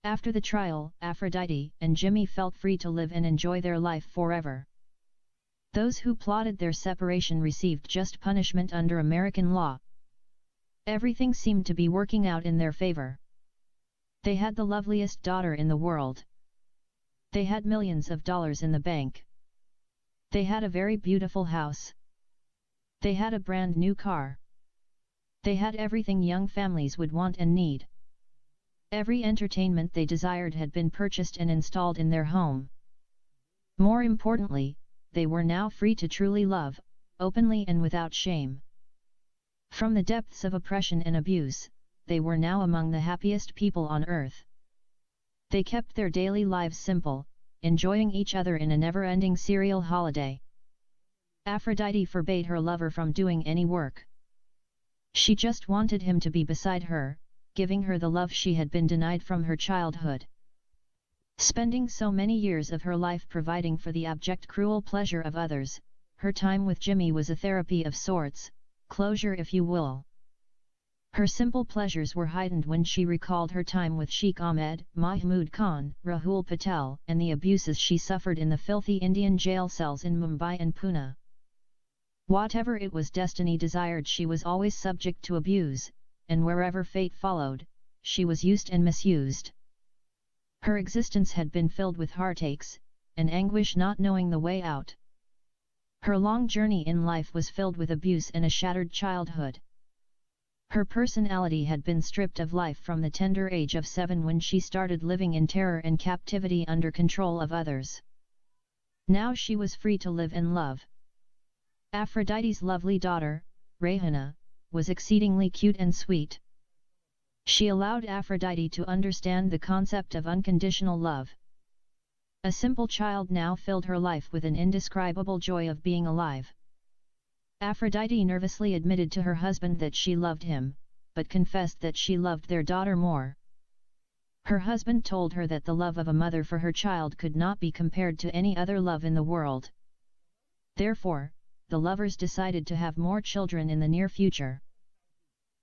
After the trial, Aphrodite and Jimmy felt free to live and enjoy their life forever. Those who plotted their separation received just punishment under American law. Everything seemed to be working out in their favor. They had the loveliest daughter in the world. They had millions of dollars in the bank. They had a very beautiful house. They had a brand new car. They had everything young families would want and need. Every entertainment they desired had been purchased and installed in their home. More importantly, they were now free to truly love, openly and without shame. From the depths of oppression and abuse, they were now among the happiest people on earth. They kept their daily lives simple, enjoying each other in a never-ending serial holiday. Aphrodite forbade her lover from doing any work. She just wanted him to be beside her, giving her the love she had been denied from her childhood. Spending so many years of her life providing for the abject cruel pleasure of others, her time with Jimmy was a therapy of sorts, closure if you will. Her simple pleasures were heightened when she recalled her time with Sheikh Ahmed, Mahmood Khan, Rahul Patel, and the abuses she suffered in the filthy Indian jail cells in Mumbai and Pune. Whatever it was destiny desired, she was always subject to abuse, and wherever fate followed, she was used and misused. Her existence had been filled with heartaches, and anguish not knowing the way out. Her long journey in life was filled with abuse and a shattered childhood. Her personality had been stripped of life from the tender age of 7 when she started living in terror and captivity under control of others. Now she was free to live and love. Aphrodite's lovely daughter, Rayhana, was exceedingly cute and sweet. She allowed Aphrodite to understand the concept of unconditional love. A simple child now filled her life with an indescribable joy of being alive. Aphrodite nervously admitted to her husband that she loved him, but confessed that she loved their daughter more. Her husband told her that the love of a mother for her child could not be compared to any other love in the world. Therefore, the lovers decided to have more children in the near future.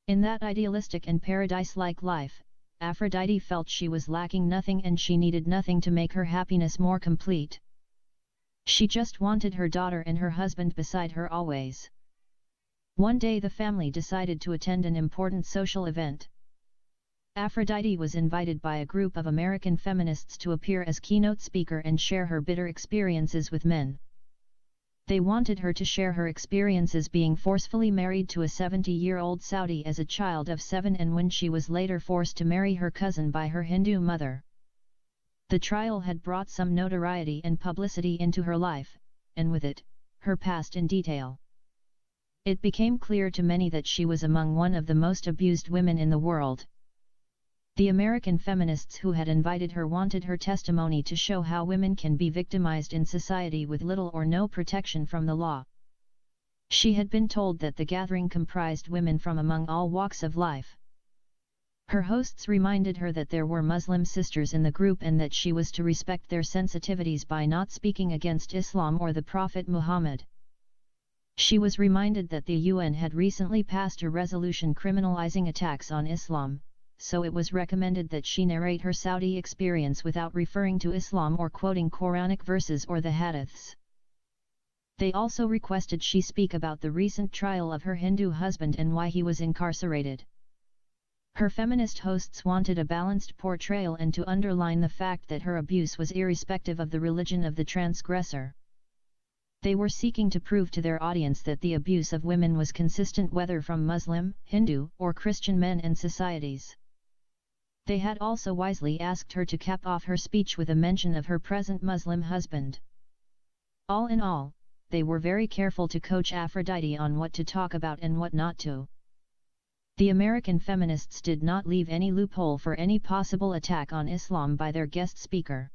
In that idealistic and paradise-like life, Aphrodite felt she was lacking nothing and she needed nothing to make her happiness more complete. She just wanted her daughter and her husband beside her always. One day the family decided to attend an important social event. Aphrodite was invited by a group of American feminists to appear as keynote speaker and share her bitter experiences with men. They wanted her to share her experiences being forcefully married to a 70-year-old Saudi as a child of 7 and when she was later forced to marry her cousin by her Hindu mother. The trial had brought some notoriety and publicity into her life, and with it, her past in detail. It became clear to many that she was among one of the most abused women in the world. The American feminists who had invited her wanted her testimony to show how women can be victimized in society with little or no protection from the law. She had been told that the gathering comprised women from among all walks of life. Her hosts reminded her that there were Muslim sisters in the group and that she was to respect their sensitivities by not speaking against Islam or the Prophet Muhammad. She was reminded that the UN had recently passed a resolution criminalizing attacks on Islam, so it was recommended that she narrate her Saudi experience without referring to Islam or quoting Quranic verses or the hadiths. They also requested she speak about the recent trial of her Hindu husband and why he was incarcerated. Her feminist hosts wanted a balanced portrayal and to underline the fact that her abuse was irrespective of the religion of the transgressor. They were seeking to prove to their audience that the abuse of women was consistent whether from Muslim, Hindu, or Christian men and societies. They had also wisely asked her to cap off her speech with a mention of her present Muslim husband. All in all, they were very careful to coach Aphrodite on what to talk about and what not to. The American feminists did not leave any loophole for any possible attack on Islam by their guest speaker.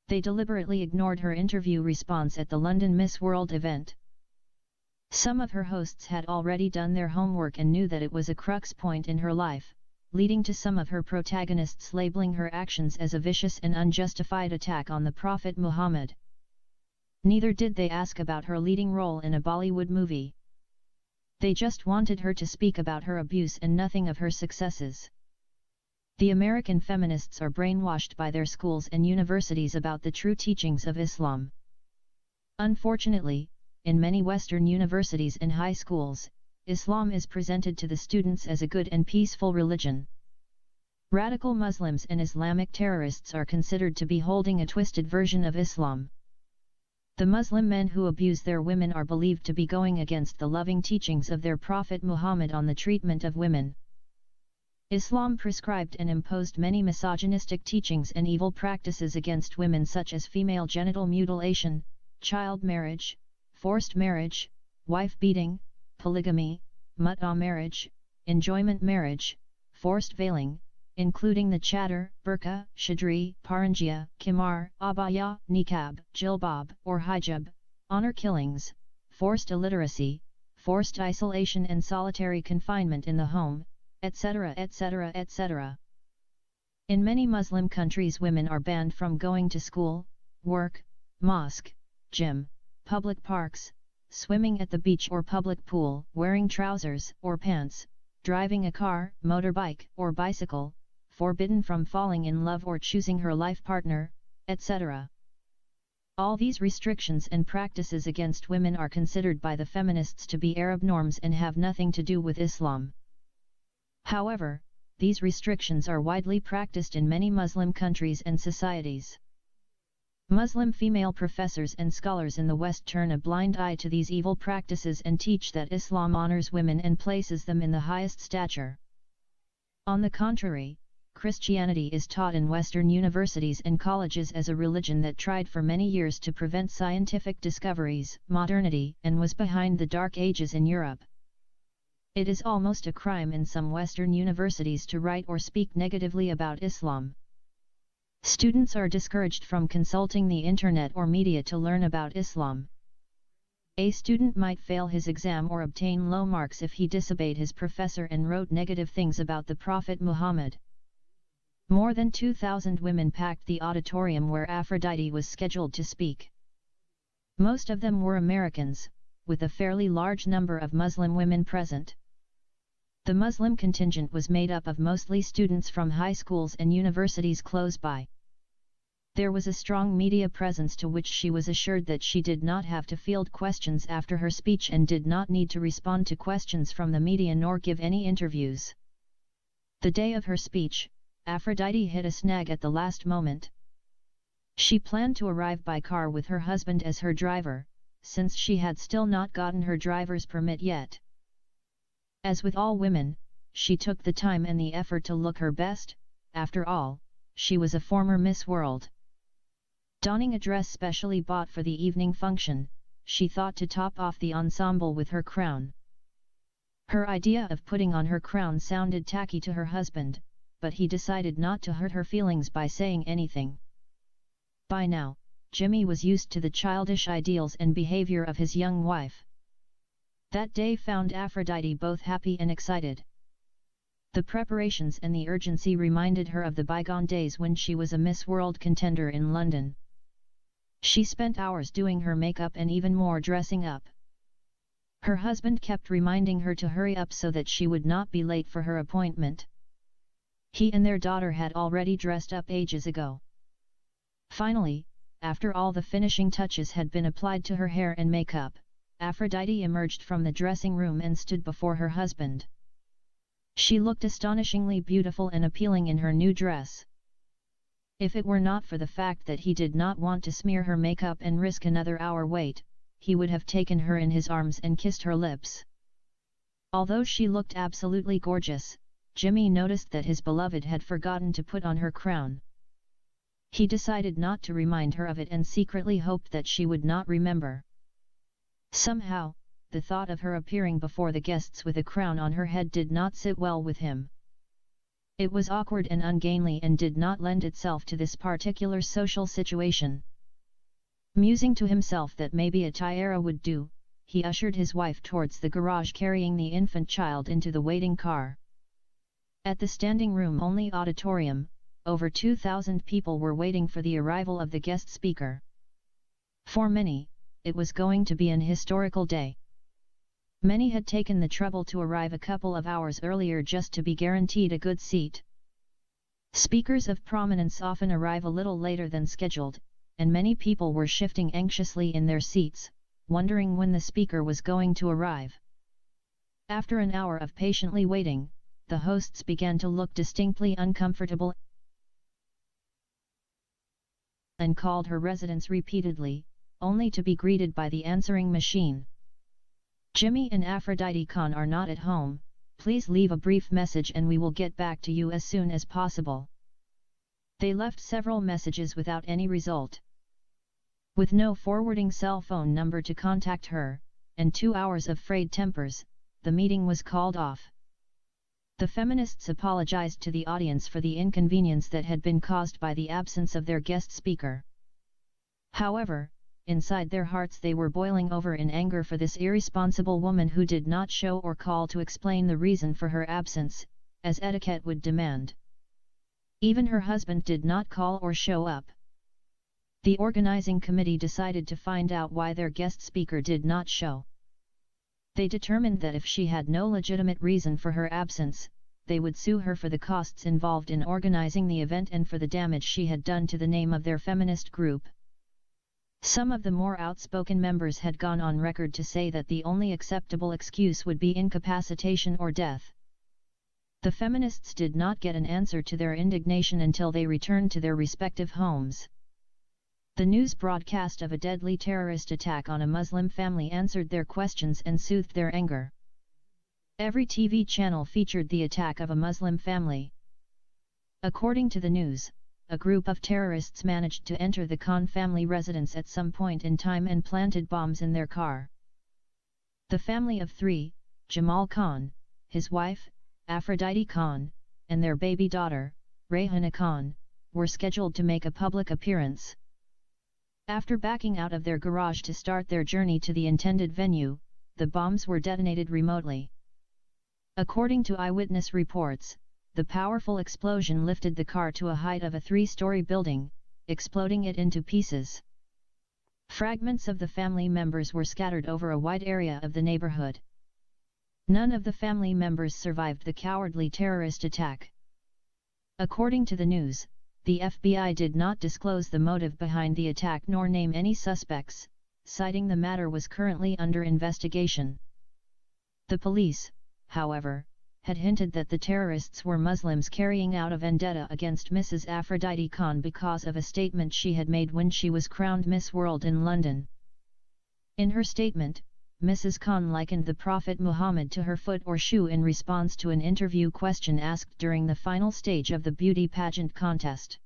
They deliberately ignored her interview response at the London Miss World event. Some of her hosts had already done their homework and knew that it was a crux point in her life, leading to some of her protagonists labeling her actions as a vicious and unjustified attack on the Prophet Muhammad. Neither did they ask about her leading role in a Bollywood movie. They just wanted her to speak about her abuse and nothing of her successes. The American feminists are brainwashed by their schools and universities about the true teachings of Islam. Unfortunately, in many Western universities and high schools, Islam is presented to the students as a good and peaceful religion. Radical Muslims and Islamic terrorists are considered to be holding a twisted version of Islam. The Muslim men who abuse their women are believed to be going against the loving teachings of their Prophet Muhammad on the treatment of women. Islam prescribed and imposed many misogynistic teachings and evil practices against women such as female genital mutilation, child marriage, forced marriage, wife beating, polygamy, mut'a marriage, enjoyment marriage, forced veiling, including the chador, burqa, shadri, paranjia, khimar, abaya, niqab, jilbab or hijab, honor killings, forced illiteracy, forced isolation and solitary confinement in the home, etc. etc. etc. In many Muslim countries, women are banned from going to school, work, mosque, gym, public parks, swimming at the beach or public pool, wearing trousers or pants, driving a car, motorbike or bicycle, forbidden from falling in love or choosing her life partner, etc. All these restrictions and practices against women are considered by the feminists to be Arab norms and have nothing to do with Islam. However, these restrictions are widely practiced in many Muslim countries and societies. Muslim female professors and scholars in the West turn a blind eye to these evil practices and teach that Islam honors women and places them in the highest stature. On the contrary, Christianity is taught in Western universities and colleges as a religion that tried for many years to prevent scientific discoveries, modernity, and was behind the Dark Ages in Europe. It is almost a crime in some Western universities to write or speak negatively about Islam. Students are discouraged from consulting the internet or media to learn about Islam. A student might fail his exam or obtain low marks if he disobeyed his professor and wrote negative things about the Prophet Muhammad. More than 2,000 women packed the auditorium where Aphrodite was scheduled to speak. Most of them were Americans, with a fairly large number of Muslim women present. The Muslim contingent was made up of mostly students from high schools and universities close by. There was a strong media presence to which she was assured that she did not have to field questions after her speech and did not need to respond to questions from the media nor give any interviews. The day of her speech, Aphrodite hit a snag at the last moment. She planned to arrive by car with her husband as her driver, since she had still not gotten her driver's permit yet. As with all women, she took the time and the effort to look her best. After all, she was a former Miss World. Donning a dress specially bought for the evening function, she thought to top off the ensemble with her crown. Her idea of putting on her crown sounded tacky to her husband, but he decided not to hurt her feelings by saying anything. By now, Jimmy was used to the childish ideals and behavior of his young wife. That day found Aphrodite both happy and excited. The preparations and the urgency reminded her of the bygone days when she was a Miss World contender in London. She spent hours doing her makeup and even more dressing up. Her husband kept reminding her to hurry up so that she would not be late for her appointment. He and their daughter had already dressed up ages ago. Finally, after all the finishing touches had been applied to her hair and makeup, Aphrodite emerged from the dressing room and stood before her husband. She looked astonishingly beautiful and appealing in her new dress. If it were not for the fact that he did not want to smear her makeup and risk another hour wait, he would have taken her in his arms and kissed her lips. Although she looked absolutely gorgeous, Jimmy noticed that his beloved had forgotten to put on her crown. He decided not to remind her of it and secretly hoped that she would not remember. Somehow, the thought of her appearing before the guests with a crown on her head did not sit well with him. It was awkward and ungainly and did not lend itself to this particular social situation. Musing to himself that maybe a tiara would do, he ushered his wife towards the garage carrying the infant child into the waiting car. At the standing room only auditorium, over 2,000 people were waiting for the arrival of the guest speaker. For many, it was going to be an historical day. Many had taken the trouble to arrive a couple of hours earlier just to be guaranteed a good seat. Speakers of prominence often arrive a little later than scheduled, and many people were shifting anxiously in their seats, wondering when the speaker was going to arrive. After an hour of patiently waiting, the hosts began to look distinctly uncomfortable and called her residence repeatedly, only to be greeted by the answering machine. "Jimmy and Aphrodite Khan are not at home, please leave a brief message and we will get back to you as soon as possible." They left several messages without any result. With no forwarding cell phone number to contact her, and 2 hours of frayed tempers, the meeting was called off. The feminists apologized to the audience for the inconvenience that had been caused by the absence of their guest speaker. However, inside their hearts they were boiling over in anger for this irresponsible woman who did not show or call to explain the reason for her absence, as etiquette would demand. Even her husband did not call or show up. The organizing committee decided to find out why their guest speaker did not show. They determined that if she had no legitimate reason for her absence, they would sue her for the costs involved in organizing the event and for the damage she had done to the name of their feminist group. Some of the more outspoken members had gone on record to say that the only acceptable excuse would be incapacitation or death. The feminists did not get an answer to their indignation until they returned to their respective homes. The news broadcast of a deadly terrorist attack on a Muslim family answered their questions and soothed their anger. Every TV channel featured the attack of a Muslim family. According to the news, a group of terrorists managed to enter the Khan family residence at some point in time and planted bombs in their car. The family of three, Jamal Khan, his wife, Aphrodite Khan, and their baby daughter, Rehana Khan, were scheduled to make a public appearance. After backing out of their garage to start their journey to the intended venue, the bombs were detonated remotely. According to eyewitness reports, the powerful explosion lifted the car to a height of a 3-story building, exploding it into pieces. Fragments of the family members were scattered over a wide area of the neighborhood. None of the family members survived the cowardly terrorist attack. According to the news, the FBI did not disclose the motive behind the attack nor name any suspects, citing the matter was currently under investigation. The police, however, had hinted that the terrorists were Muslims carrying out a vendetta against Mrs. Aphrodite Khan because of a statement she had made when she was crowned Miss World in London. In her statement, Mrs. Khan likened the Prophet Muhammad to her foot or shoe in response to an interview question asked during the final stage of the beauty pageant contest.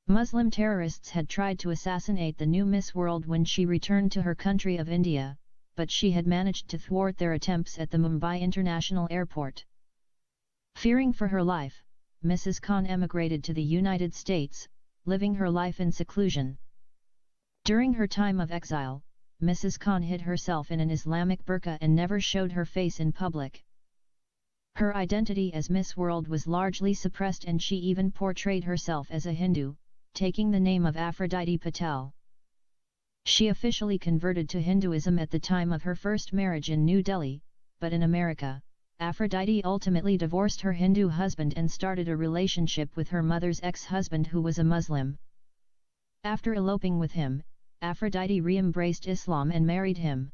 Muslim terrorists had tried to assassinate the new Miss World when she returned to her country of India, but she had managed to thwart their attempts at the Mumbai International Airport. Fearing for her life, Mrs. Khan emigrated to the United States, living her life in seclusion. During her time of exile, Mrs. Khan hid herself in an Islamic burqa and never showed her face in public. Her identity as Miss World was largely suppressed and she even portrayed herself as a Hindu, taking the name of Aphrodite Patel. She officially converted to Hinduism at the time of her first marriage in New Delhi, but in America, Aphrodite ultimately divorced her Hindu husband and started a relationship with her mother's ex-husband who was a Muslim. After eloping with him, Aphrodite re-embraced Islam and married him.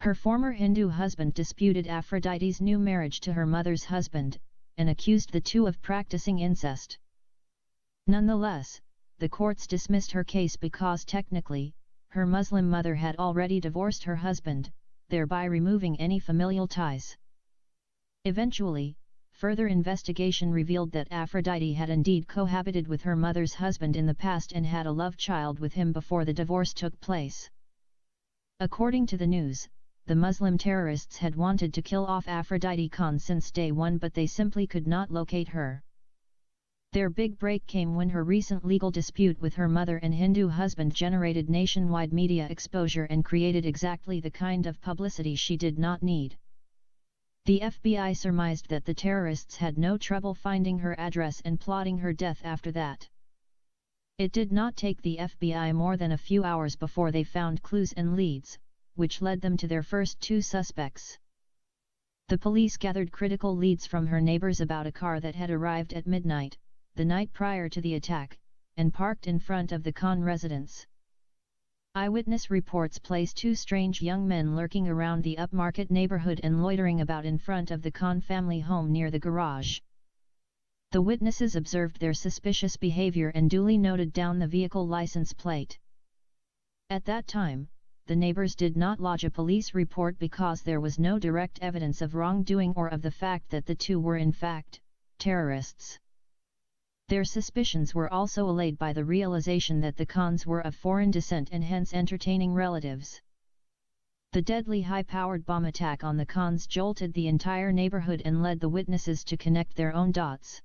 Her former Hindu husband disputed Aphrodite's new marriage to her mother's husband, and accused the two of practicing incest. Nonetheless, the courts dismissed her case because technically, her Muslim mother had already divorced her husband, thereby removing any familial ties. Eventually, further investigation revealed that Aphrodite had indeed cohabited with her mother's husband in the past and had a love child with him before the divorce took place. According to the news, the Muslim terrorists had wanted to kill off Aphrodite Khan since day one, but they simply could not locate her. Their big break came when her recent legal dispute with her mother and Hindu husband generated nationwide media exposure and created exactly the kind of publicity she did not need. The FBI surmised that the terrorists had no trouble finding her address and plotting her death after that. It did not take the FBI more than a few hours before they found clues and leads, which led them to their first two suspects. The police gathered critical leads from her neighbors about a car that had arrived at midnight, the night prior to the attack, and parked in front of the Khan residence. Eyewitness reports place two strange young men lurking around the upmarket neighborhood and loitering about in front of the Khan family home near the garage. The witnesses observed their suspicious behavior and duly noted down the vehicle license plate. At that time, the neighbors did not lodge a police report because there was no direct evidence of wrongdoing or of the fact that the two were in fact terrorists. Their suspicions were also allayed by the realization that the Khans were of foreign descent and hence entertaining relatives. The deadly high-powered bomb attack on the Khans jolted the entire neighborhood and led the witnesses to connect their own dots.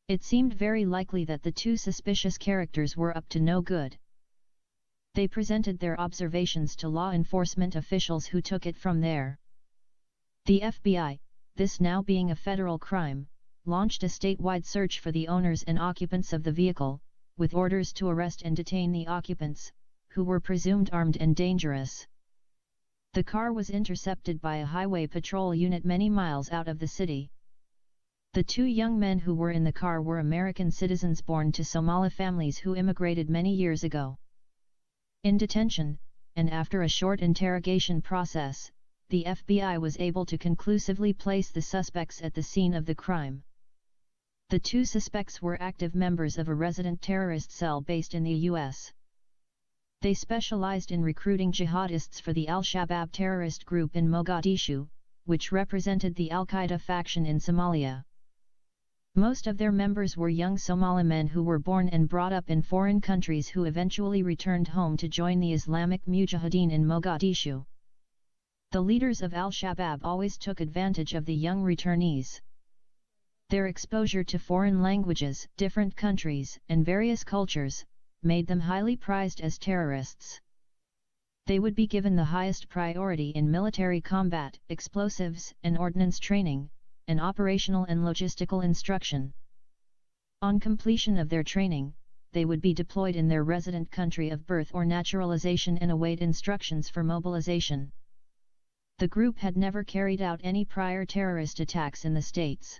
It seemed very likely that the two suspicious characters were up to no good. They presented their observations to law enforcement officials who took it from there. The FBI, this now being a federal crime, launched a statewide search for the owners and occupants of the vehicle, with orders to arrest and detain the occupants, who were presumed armed and dangerous. The car was intercepted by a highway patrol unit many miles out of the city. The two young men who were in the car were American citizens born to Somali families who immigrated many years ago. In detention, and after a short interrogation process, the FBI was able to conclusively place the suspects at the scene of the crime. The two suspects were active members of a resident terrorist cell based in the U.S. They specialized in recruiting jihadists for the Al-Shabaab terrorist group in Mogadishu, which represented the Al-Qaeda faction in Somalia. Most of their members were young Somali men who were born and brought up in foreign countries who eventually returned home to join the Islamic Mujahideen in Mogadishu. The leaders of Al-Shabaab always took advantage of the young returnees. Their exposure to foreign languages, different countries, and various cultures, made them highly prized as terrorists. They would be given the highest priority in military combat, explosives and ordnance training, and operational and logistical instruction. On completion of their training, they would be deployed in their resident country of birth or naturalization and await instructions for mobilization. The group had never carried out any prior terrorist attacks in the States.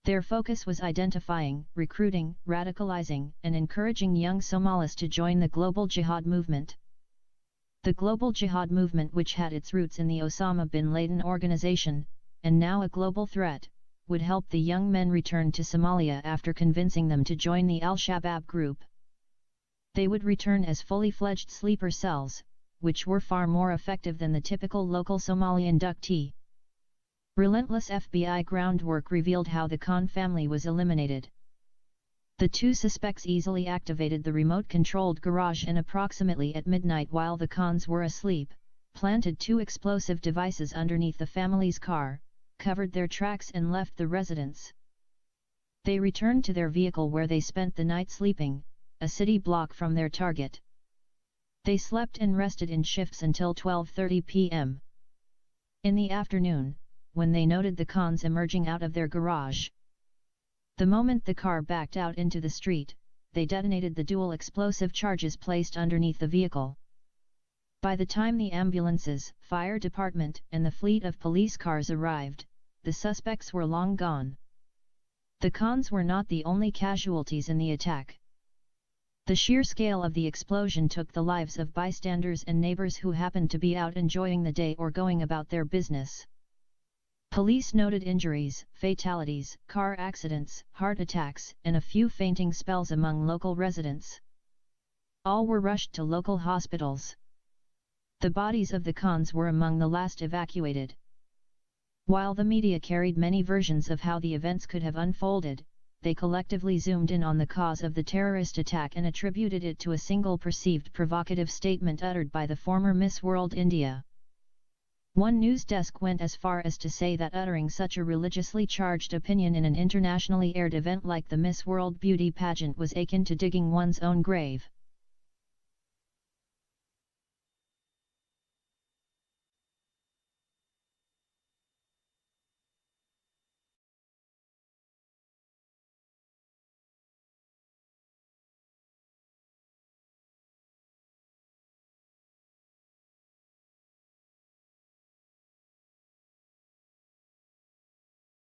Their focus was identifying, recruiting, radicalizing, and encouraging young Somalis to join the global jihad movement. The global jihad movement, which had its roots in the Osama bin Laden organization, and now a global threat, would help the young men return to Somalia after convincing them to join the Al-Shabaab group. They would return as fully fledged sleeper cells, which were far more effective than the typical local Somali inductee. Relentless FBI groundwork revealed how the Khan family was eliminated. The two suspects easily activated the remote-controlled garage and approximately at midnight, while the Khans were asleep, planted two explosive devices underneath the family's car, covered their tracks and left the residence. They returned to their vehicle where they spent the night sleeping, a city block from their target. They slept and rested in shifts until 12:30 p.m. In the afternoon, when they noted the Khans emerging out of their garage. The moment the car backed out into the street, they detonated the dual explosive charges placed underneath the vehicle. By the time the ambulances, fire department, and the fleet of police cars arrived, the suspects were long gone. The Khans were not the only casualties in the attack. The sheer scale of the explosion took the lives of bystanders and neighbors who happened to be out enjoying the day or going about their business. Police noted injuries, fatalities, car accidents, heart attacks, and a few fainting spells among local residents. All were rushed to local hospitals. The bodies of the Khans were among the last evacuated. While the media carried many versions of how the events could have unfolded, they collectively zoomed in on the cause of the terrorist attack and attributed it to a single perceived provocative statement uttered by the former Miss World India. One news desk went as far as to say that uttering such a religiously charged opinion in an internationally aired event like the Miss World beauty pageant was akin to digging one's own grave.